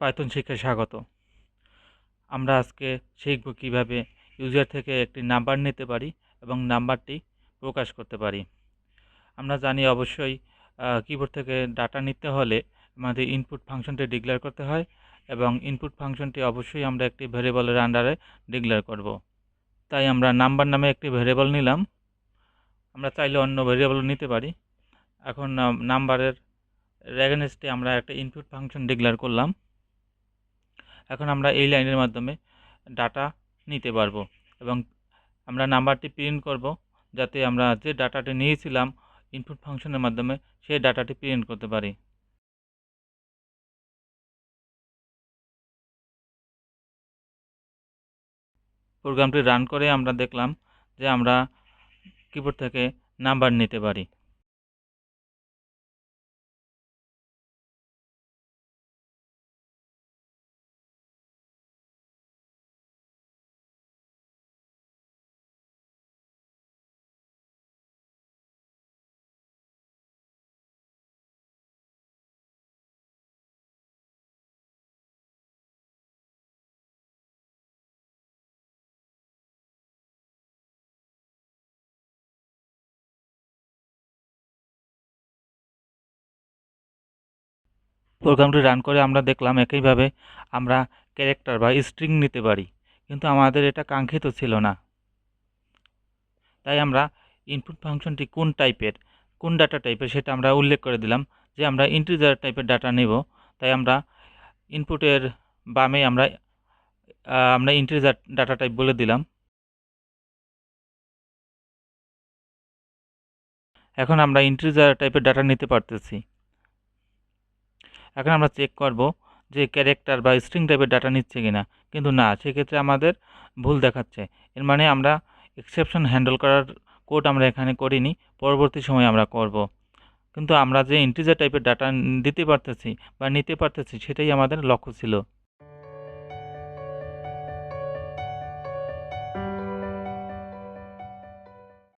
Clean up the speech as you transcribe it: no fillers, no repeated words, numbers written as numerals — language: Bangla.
পাইথন শিক্ষায় স্বাগত। আমরা আজকে শিখব কিভাবে ইউজার থেকে একটি নাম্বার নিতে পারি এবং নাম্বারটি প্রকাশ করতে পারি। আমরা জানি অবশ্যই কিবোর্ড থেকে ডাটা নিতে হলে আমাদের ইনপুট ফাংশনটি ডিক্লেয়ার করতে হয় এবং ইনপুট ফাংশনটি অবশ্যই আমরা একটি ভেরিয়েবলের আন্ডারে ডিক্লেয়ার করব। তাই আমরা নাম্বার নামে একটি ভেরিয়েবল নিলাম। আমরা চাইলে অন্য ভেরিয়েবল নিতে পারি। এখন নাম্বারের এগেইনস্টে আমরা একটা ইনপুট ফাংশন ডিক্লেয়ার করলাম। এখন আমরা এই লাইনের মাধ্যমে ডাটা নিতে পারবো এবং আমরা নাম্বারটি প্রিন্ট করব, যাতে আমরা যে ডাটাটি নিয়েছিলাম ইনপুট ফাংশনের মাধ্যমে সেই ডাটাটি প্রিন্ট করতে পারি। প্রোগ্রামটি রান করে আমরা দেখলাম যে আমরা কিবোর্ড থেকে নাম্বার নিতে পারি। প্রোগ্রামটি রান করে আমরা দেখলাম একইভাবে আমরা ক্যারেক্টার বা স্ট্রিং নিতে পারি, কিন্তু আমাদের এটা কাঙ্ক্ষিত ছিল না। তাই আমরা ইনপুট ফাংশনটি কোন ডাটা টাইপের সেটা আমরা উল্লেখ করে দিলাম যে আমরা ইন্টিজার টাইপের ডাটা নেব। তাই আমরা ইনপুটের বামে আমরা ইন্টিজার ডাটা টাইপ বলে দিলাম। এখন আমরা ইন্টিজার টাইপের ডাটা নিতে পারতেছি। এখন আমরা চেক করব যে ক্যারেক্টার বা স্ট্রিং টাইপের ডাটা নিচ্ছে কিনা, কিন্তু না, সেক্ষেত্রে আমাদের ভুল দেখাচ্ছে। এর মানে আমরা এক্সেপশন হ্যান্ডেল করার কোড আমরা এখানে করিনি, পরবর্তী সময় আমরা করব। কিন্তু আমরা যে ইন্টিজার টাইপের ডাটা দিতে পারতেছি বা নিতে পারতেছি সেটাই আমাদের লক্ষ্য ছিল।